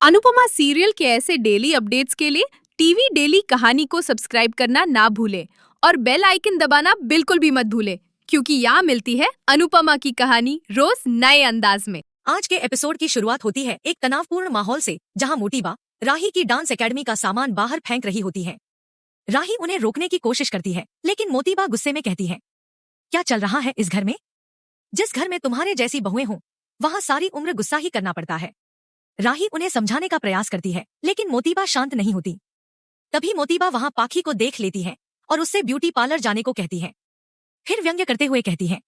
Anupama serial के ऐसे daily updates के लिए टीवी डेली कहानी को सब्सक्राइब करना ना भूलें और बेल आइकन दबाना बिल्कुल भी मत भूलें, क्योंकि यहाँ मिलती है अनुपमा की कहानी रोज नए अंदाज में। आज के एपिसोड की शुरुआत होती है एक तनावपूर्ण माहौल से, जहां मोतीबा राही की डांस एकेडमी का सामान बाहर फेंक रही होती है। राही उन्हें रोकने की कोशिश करती है, लेकिन मोतीबा गुस्से में कहती है, क्या चल रहा है इस घर में? जिस घर में तुम्हारे जैसी बहुएं हों, वहाँ सारी उम्र गुस्सा ही करना पड़ता है। राही उन्हें समझाने का प्रयास करती है, लेकिन मोतीबा शांत नहीं होती। तभी मोतीबा वहाँ पाखी को देख लेती है और उससे ब्यूटी पार्लर जाने को कहती है। फिर व्यंग्य करते हुए कहती है,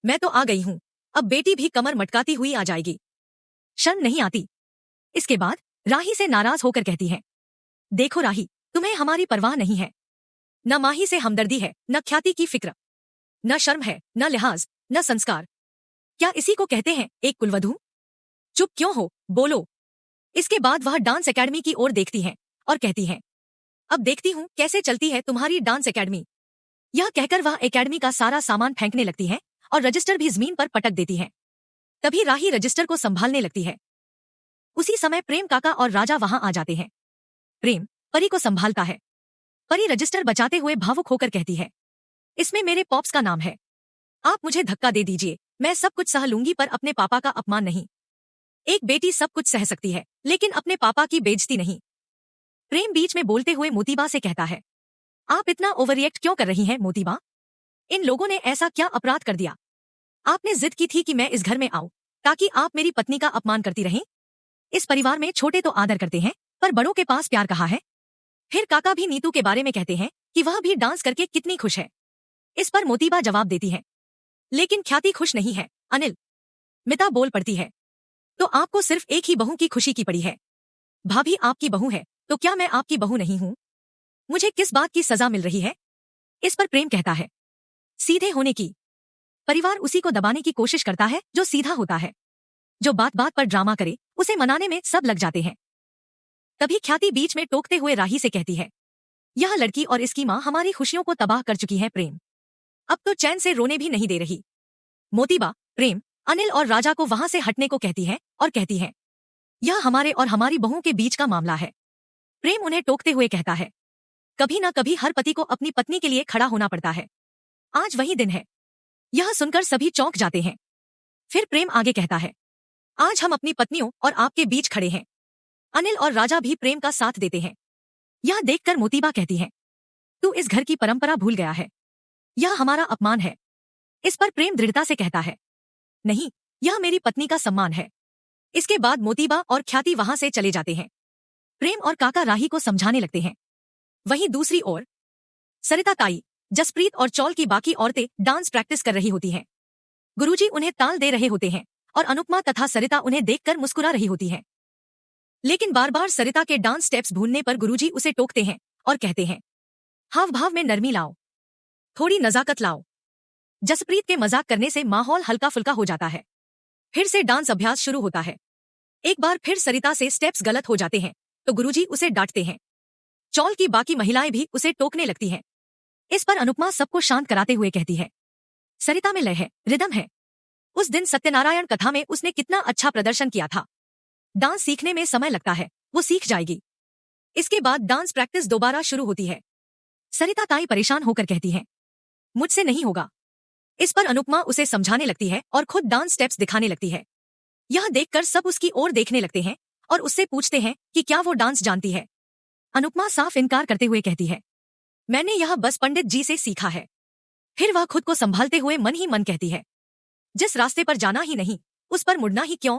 मैं तो आ गई हूँ, अब बेटी भी कमर मटकाती हुई आ जाएगी, शर्म नहीं आती। इसके बाद राही से नाराज होकर कहती है, देखो राही, तुम्हें हमारी परवाह नहीं है। न माही से हमदर्दी है, न ख्याति की फिक्र, न शर्म है, न लिहाज, न संस्कार। क्या इसी को कहते हैं एक कुलवधू? चुप क्यों हो, बोलो। इसके बाद वह डांस एकेडमी की ओर देखती है और कहती है, अब देखती हूँ कैसे चलती है तुम्हारी डांस एकेडमी। यह कहकर वह एकेडमी का सारा सामान फेंकने लगती है और रजिस्टर भी जमीन पर पटक देती है। तभी राही रजिस्टर को संभालने लगती है। उसी समय प्रेम काका और राजा वहां आ जाते हैं। प्रेम परी को संभालता है। परी रजिस्टर बचाते हुए भावुक होकर कहती है, इसमें मेरे पॉप्स का नाम है, आप मुझे धक्का दे दीजिए, मैं सब कुछ सह लूंगी पर अपने पापा का अपमान नहीं। एक बेटी सब कुछ सह सकती है, लेकिन अपने पापा की बेइज्जती नहीं। प्रेम बीच में बोलते हुए मोतीबा से कहता है, आप इतना ओवररिएक्ट क्यों कर रही हैं मोतीबा? इन लोगों ने ऐसा क्या अपराध कर दिया? आपने जिद की थी कि मैं इस घर में आऊं ताकि आप मेरी पत्नी का अपमान करती रहें। इस परिवार में छोटे तो आदर करते हैं, पर बड़ों के पास प्यार कहाँ है? फिर काका भी नीतू के बारे में कहते हैं कि वह भी डांस करके कितनी खुश है। इस पर मोतीबा जवाब देती है, लेकिन ख्याति खुश नहीं है अनिल। मिता बोल पड़ती है, तो आपको सिर्फ एक ही बहू की खुशी की पड़ी है। भाभी आपकी बहू है, तो क्या मैं आपकी बहू नहीं हूँ? मुझे किस बात की सजा मिल रही है? इस पर प्रेम कहता है, सीधे होने की। परिवार उसी को दबाने की कोशिश करता है जो सीधा होता है। जो बात बात पर ड्रामा करे, उसे मनाने में सब लग जाते हैं। तभी ख्याति बीच में टोकते हुए राही से कहती है, यह लड़की और इसकी माँ हमारी खुशियों को तबाह कर चुकी है प्रेम। अब तो चैन से रोने भी नहीं दे रही। मोतीबा प्रेम, अनिल और राजा को वहां से हटने को कहती है और कहती है, यह हमारे और हमारी बहू के बीच का मामला है। प्रेम उन्हें टोकते हुए कहता है, कभी ना कभी हर पति को अपनी पत्नी के लिए खड़ा होना पड़ता है। आज वही दिन है। यह सुनकर सभी चौंक जाते हैं। फिर प्रेम आगे कहता है, आज हम अपनी पत्नियों और आपके बीच खड़े हैं। अनिल और राजा भी प्रेम का साथ देते हैं। यह देखकर मोतीबा कहती है, तू इस घर की परंपरा भूल गया है, यह हमारा अपमान है। इस पर प्रेम दृढ़ता से कहता है, नहीं, यह मेरी पत्नी का सम्मान है। इसके बाद मोतीबा और ख्याति वहां से चले जाते हैं। प्रेम और काका राही को समझाने लगते हैं। वहीं दूसरी ओर सरिता ताई, जसप्रीत और चौल की बाकी औरतें डांस प्रैक्टिस कर रही होती हैं। गुरुजी उन्हें ताल दे रहे होते हैं और अनुपमा तथा सरिता उन्हें देखकर मुस्कुरा रही होती हैं। लेकिन बार बार सरिता के डांस स्टेप्स भूलने पर गुरुजी उसे टोकते हैं और कहते हैं, हाव भाव में नरमी लाओ, थोड़ी नजाकत लाओ। जसप्रीत के मजाक करने से माहौल हल्का फुल्का हो जाता है। फिर से डांस अभ्यास शुरू होता है। एक बार फिर सरिता से स्टेप्स गलत हो जाते हैं तो गुरुजी उसे डांटते हैं। चौल की बाकी महिलाएं भी उसे टोकने लगती हैं। इस पर अनुपमा सबको शांत कराते हुए कहती है, सरिता में लय है, रिदम है। उस दिन सत्यनारायण कथा में उसने कितना अच्छा प्रदर्शन किया था। डांस सीखने में समय लगता है, वो सीख जाएगी। इसके बाद डांस प्रैक्टिस दोबारा शुरू होती है। सरिता ताई परेशान होकर कहती है, मुझसे नहीं होगा। इस पर अनुपमा उसे समझाने लगती है और खुद डांस स्टेप्स दिखाने लगती है। यह देखकर सब उसकी ओर देखने लगते हैं और उससे पूछते हैं कि क्या वो डांस जानती है। अनुपमा साफ इनकार करते हुए कहती है, मैंने यह बस पंडित जी से सीखा है। फिर वह खुद को संभालते हुए मन ही मन कहती है, जिस रास्ते पर जाना ही नहीं, उस पर मुड़ना ही क्यों?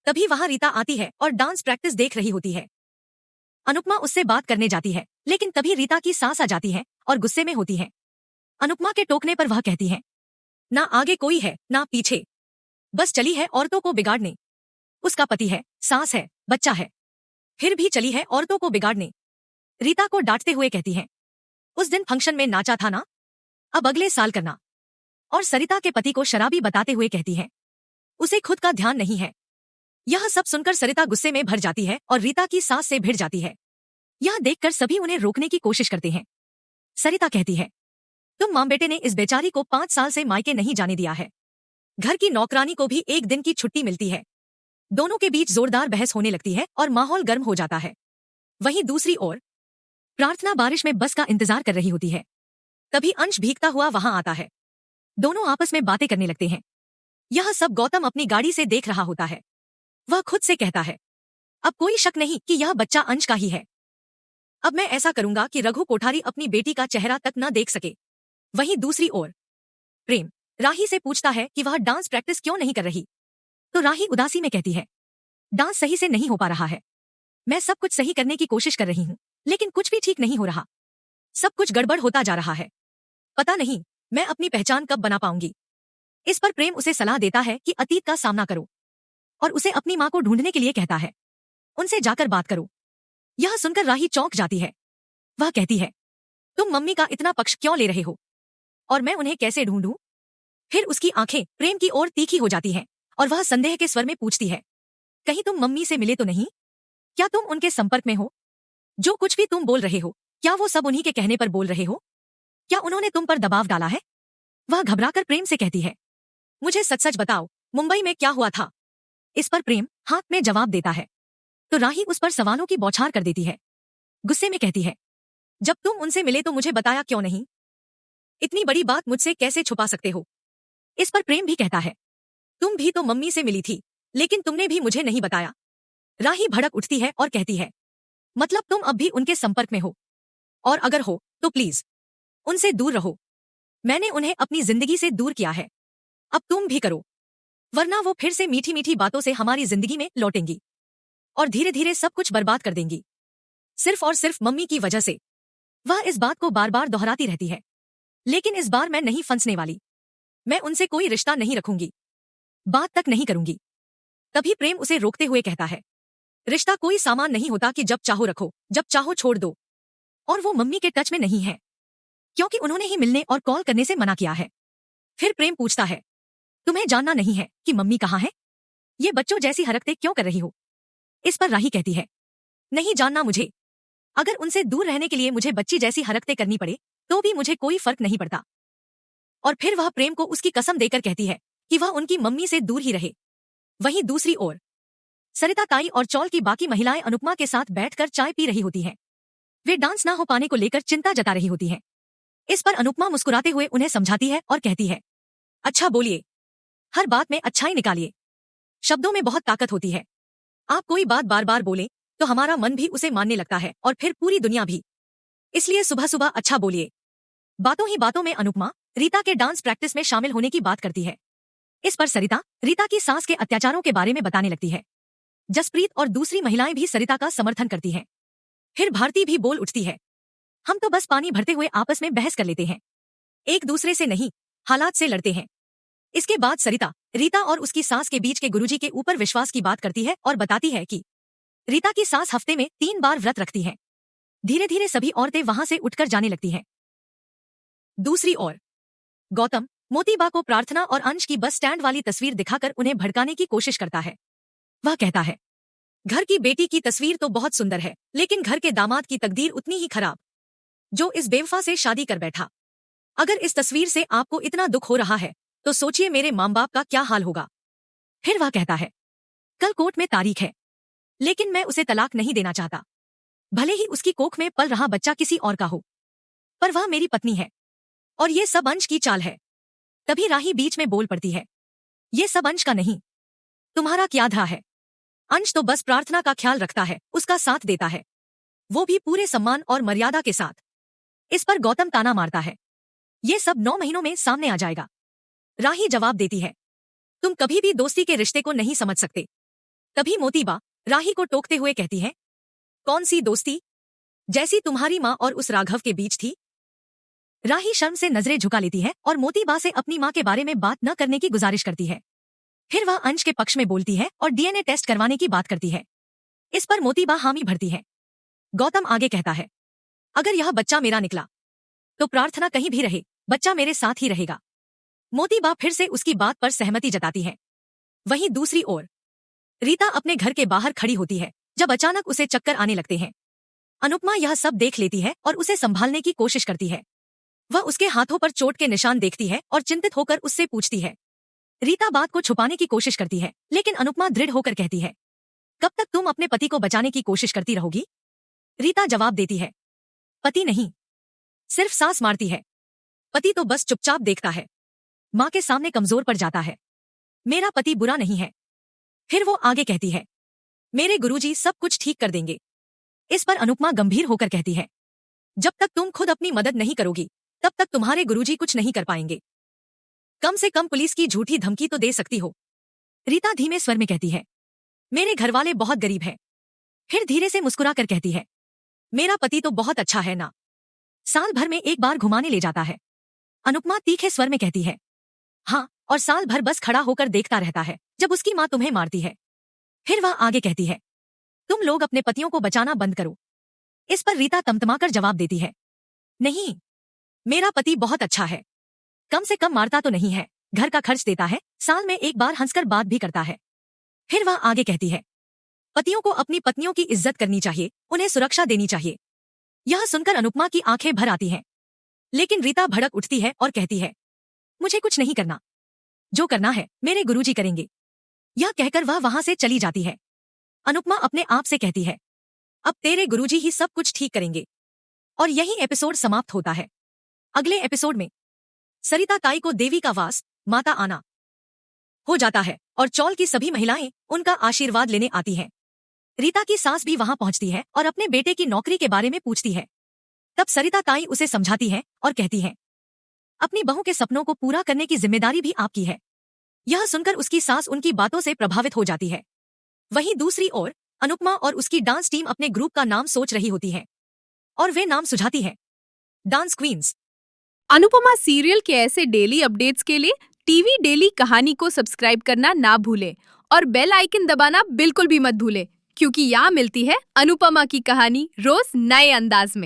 तभी वहां रीता आती है और डांस प्रैक्टिस देख रही होती है। अनुपमा उससे बात करने जाती है, लेकिन तभी रीता की सांस आ जाती है और गुस्से में होती है। अनुपमा के टोकने पर वह कहती है, ना आगे कोई है ना पीछे, बस चली है औरतों को बिगाड़ने। उसका पति है, सास है, बच्चा है, फिर भी चली है औरतों को बिगाड़ने। रीता को डांटते हुए कहती है, उस दिन फंक्शन में नाचा था ना, अब अगले साल करना। और सरिता के पति को शराबी बताते हुए कहती है, उसे खुद का ध्यान नहीं है। यह सब सुनकर सरिता गुस्से में भर जाती है और रीता की सांस से भिड़ जाती है। यह देखकर सभी उन्हें रोकने की कोशिश करते हैं। सरिता कहती है, तुम मां बेटे ने इस बेचारी को 5 साल से मायके नहीं जाने दिया है। घर की नौकरानी को भी एक दिन की छुट्टी मिलती है। दोनों के बीच जोरदार बहस होने लगती है और माहौल गर्म हो जाता है। वहीं दूसरी ओर प्रार्थना बारिश में बस का इंतजार कर रही होती है। तभी अंश भीगता हुआ वहां आता है। दोनों आपस में बातें करने लगते हैं। यह सब गौतम अपनी गाड़ी से देख रहा होता है। वह खुद से कहता है, अब कोई शक नहीं कि यह बच्चा अंश का ही है। अब मैं ऐसा करूंगा कि रघु कोठारी अपनी बेटी का चेहरा तक न देख सके। वहीं दूसरी ओर प्रेम राही से पूछता है कि वह डांस प्रैक्टिस क्यों नहीं कर रही। तो राही उदासी में कहती है, डांस सही से नहीं हो पा रहा है। मैं सब कुछ सही करने की कोशिश कर रही हूँ, लेकिन कुछ भी ठीक नहीं हो रहा। सब कुछ गड़बड़ होता जा रहा है। पता नहीं मैं अपनी पहचान कब बना पाऊंगी। इस पर प्रेम उसे सलाह देता है कि अतीत का सामना करो और उसे अपनी माँ को ढूंढने के लिए कहता है। उनसे जाकर बात करो। यह सुनकर राही चौंक जाती है। वह कहती है, तुम मम्मी का इतना पक्ष क्यों ले रहे हो और मैं उन्हें कैसे ढूंढूं? फिर उसकी आंखें प्रेम की ओर तीखी हो जाती हैं और वह संदेह के स्वर में पूछती है, कहीं तुम मम्मी से मिले तो नहीं? क्या तुम उनके संपर्क में हो? जो कुछ भी तुम बोल रहे हो, क्या वो सब उन्हीं के कहने पर बोल रहे हो? क्या उन्होंने तुम पर दबाव डाला है? वह घबराकर प्रेम से कहती है, मुझे सच सच बताओ, मुंबई में क्या हुआ था? इस पर प्रेम हाथ में जवाब देता है तो राही उस पर सवालों की बौछार कर देती है। गुस्से में कहती है, जब तुम उनसे मिले तो मुझे बताया क्यों नहीं? इतनी बड़ी बात मुझसे कैसे छुपा सकते हो? इस पर प्रेम भी कहता है, तुम भी तो मम्मी से मिली थी, लेकिन तुमने भी मुझे नहीं बताया। राही भड़क उठती है और कहती है, मतलब तुम अब भी उनके संपर्क में हो? और अगर हो तो प्लीज उनसे दूर रहो। मैंने उन्हें अपनी जिंदगी से दूर किया है, अब तुम भी करो, वरना वो फिर से मीठी मीठी बातों से हमारी जिंदगी में लौटेंगी और धीरे धीरे सब कुछ बर्बाद कर देंगी, सिर्फ और सिर्फ मम्मी की वजह से। वह इस बात को बार बार दोहराती रहती है, लेकिन इस बार मैं नहीं फंसने वाली। मैं उनसे कोई रिश्ता नहीं रखूंगी, बात तक नहीं करूंगी। तभी प्रेम उसे रोकते हुए कहता है, रिश्ता कोई सामान नहीं होता कि जब चाहो रखो, जब चाहो छोड़ दो। और वो मम्मी के टच में नहीं है, क्योंकि उन्होंने ही मिलने और कॉल करने से मना किया है। फिर प्रेम पूछता है, तुम्हें जानना नहीं है कि मम्मी कहाँ है? ये बच्चों जैसी हरकतें क्यों कर रही हो? इस पर राही कहती है, नहीं जानना मुझे। अगर उनसे दूर रहने के लिए मुझे बच्ची जैसी हरकतें करनी पड़े तो भी मुझे कोई फर्क नहीं पड़ता। और फिर वह प्रेम को उसकी कसम देकर कहती है कि वह उनकी मम्मी से दूर ही रहे। वहीं दूसरी ओर सरिता ताई और चौल की बाकी महिलाएं अनुपमा के साथ बैठकर चाय पी रही होती हैं। वे डांस ना हो पाने को लेकर चिंता जता रही होती हैं। इस पर अनुपमा मुस्कुराते हुए उन्हें समझाती है और कहती है, अच्छा बोलिए, हर बात में अच्छाई निकालिए। शब्दों में बहुत ताकत होती है। आप कोई बात बार बार बोले तो हमारा मन भी उसे मानने लगता है और फिर पूरी दुनिया भी। इसलिए सुबह सुबह अच्छा बोलिए। बातों ही बातों में अनुपमा रीता के डांस प्रैक्टिस में शामिल होने की बात करती है। इस पर सरिता रीता की सास के अत्याचारों के बारे में बताने लगती है। जसप्रीत और दूसरी महिलाएं भी सरिता का समर्थन करती हैं। फिर भारती भी बोल उठती है, हम तो बस पानी भरते हुए आपस में बहस कर लेते हैं, एक दूसरे से नहीं, हालात से लड़ते हैं। इसके बाद सरिता रीता और उसकी सास के बीच के गुरुजी के ऊपर विश्वास की बात करती है और बताती है कि रीता की सास हफ्ते में 3 बार व्रत रखती है। धीरे धीरे सभी औरतें वहां से उठकर जाने लगती हैं। दूसरी ओर गौतम मोतीबा को प्रार्थना और अंश की बस स्टैंड वाली तस्वीर दिखाकर उन्हें भड़काने की कोशिश करता है। वह कहता है, घर की बेटी की तस्वीर तो बहुत सुंदर है, लेकिन घर के दामाद की तकदीर उतनी ही खराब, जो इस बेवफा से शादी कर बैठा। अगर इस तस्वीर से आपको इतना दुख हो रहा है तो सोचिए मेरे माँ बाप का क्या हाल होगा। फिर वह कहता है, कल कोर्ट में तारीख है, लेकिन मैं उसे तलाक नहीं देना चाहता, भले ही उसकी कोख में पल रहा बच्चा किसी और का हो, पर वह मेरी पत्नी है और ये सब अंश की चाल है। तभी राही बीच में बोल पड़ती है, ये सब अंश का नहीं, तुम्हारा क्या धरा है? अंश तो बस प्रार्थना का ख्याल रखता है, उसका साथ देता है, वो भी पूरे सम्मान और मर्यादा के साथ। इस पर गौतम ताना मारता है, ये सब 9 महीनों में सामने आ जाएगा। राही जवाब देती है, तुम कभी भी दोस्ती के रिश्ते को नहीं समझ सकते। तभी मोतीबा राही को टोकते हुए कहती है, कौन सी दोस्ती? जैसी तुम्हारी माँ और उस राघव के बीच थी। राही शर्म से नजरें झुका लेती है और मोतीबा से अपनी माँ के बारे में बात न करने की गुजारिश करती है। फिर वह अंश के पक्ष में बोलती है और डीएनए टेस्ट करवाने की बात करती है। इस पर मोतीबा हामी भरती है। गौतम आगे कहता है, अगर यह बच्चा मेरा निकला तो प्रार्थना कहीं भी रहे, बच्चा मेरे साथ ही रहेगा। मोतीबा फिर से उसकी बात पर सहमति जताती है। वहीं दूसरी ओर रीता अपने घर के बाहर खड़ी होती है जब अचानक उसे चक्कर आने लगते हैं। अनुपमा यह सब देख लेती है और उसे संभालने की कोशिश करती है। वह उसके हाथों पर चोट के निशान देखती है और चिंतित होकर उससे पूछती है, रीता बात को छुपाने की कोशिश करती है, लेकिन अनुपमा दृढ़ होकर कहती है, कब तक तुम अपने पति को बचाने की कोशिश करती रहोगी? रीता जवाब देती है, पति नहीं, सिर्फ सांस मारती है। पति तो बस चुपचाप देखता है, माँ के सामने कमजोर पड़ जाता है। मेरा पति बुरा नहीं है। फिर वो आगे कहती है, मेरे गुरुजी सब कुछ ठीक कर देंगे। इस पर अनुपमा गंभीर होकर कहती है, जब तक तुम खुद अपनी मदद नहीं करोगी, तब तक तुम्हारे गुरुजी कुछ नहीं कर पाएंगे। कम से कम पुलिस की झूठी धमकी तो दे सकती हो। रीता धीमे स्वर में कहती है, मेरे घरवाले बहुत गरीब हैं। फिर धीरे से मुस्कुराकर कहती है, मेरा पति तो बहुत अच्छा है ना, साल भर में एक बार घुमाने ले जाता है। अनुपमा तीखे स्वर में कहती है, हाँ, और साल भर बस खड़ा होकर देखता रहता है जब उसकी माँ तुम्हें मारती है। फिर वह आगे कहती है, तुम लोग अपने पतियों को बचाना बंद करो। इस पर रीता तमतमाकर जवाब देती है, नहीं, मेरा पति बहुत अच्छा है। कम से कम मारता तो नहीं है, घर का खर्च देता है, साल में एक बार हंसकर बात भी करता है। फिर वह आगे कहती है, पतियों को अपनी पत्नियों की इज्जत करनी चाहिए, उन्हें सुरक्षा देनी चाहिए। यह सुनकर अनुपमा की आंखें भर आती हैं, लेकिन रीता भड़क उठती है और कहती है, मुझे कुछ नहीं करना, जो करना है मेरे गुरुजी करेंगे। यह कहकर वह वहां से चली जाती है। अनुपमा अपने आप से कहती है, अब तेरे गुरुजी ही सब कुछ ठीक करेंगे। और यही एपिसोड समाप्त होता है। अगले एपिसोड में सरिता ताई को देवी का वास, माता आना हो जाता है और चौल की सभी महिलाएं उनका आशीर्वाद लेने आती हैं। रीता की सास भी वहां पहुंचती है और अपने बेटे की नौकरी के बारे में पूछती है। तब सरिता ताई उसे समझाती है और कहती है, अपनी बहू के सपनों को पूरा करने की जिम्मेदारी भी आपकी है। यह सुनकर उसकी सास उनकी बातों से प्रभावित हो जाती है। वहीं दूसरी ओर अनुपमा और उसकी डांस टीम अपने ग्रुप का नाम सोच रही होती है और वे नाम सुझाती है, डांस क्वींस। अनुपमा सीरियल के ऐसे डेली अपडेट्स के लिए टीवी डेली कहानी को सब्सक्राइब करना ना भूलें और बेल आइकन दबाना बिल्कुल भी मत भूलें, क्योंकि यहाँ मिलती है अनुपमा की कहानी रोज नए अंदाज में।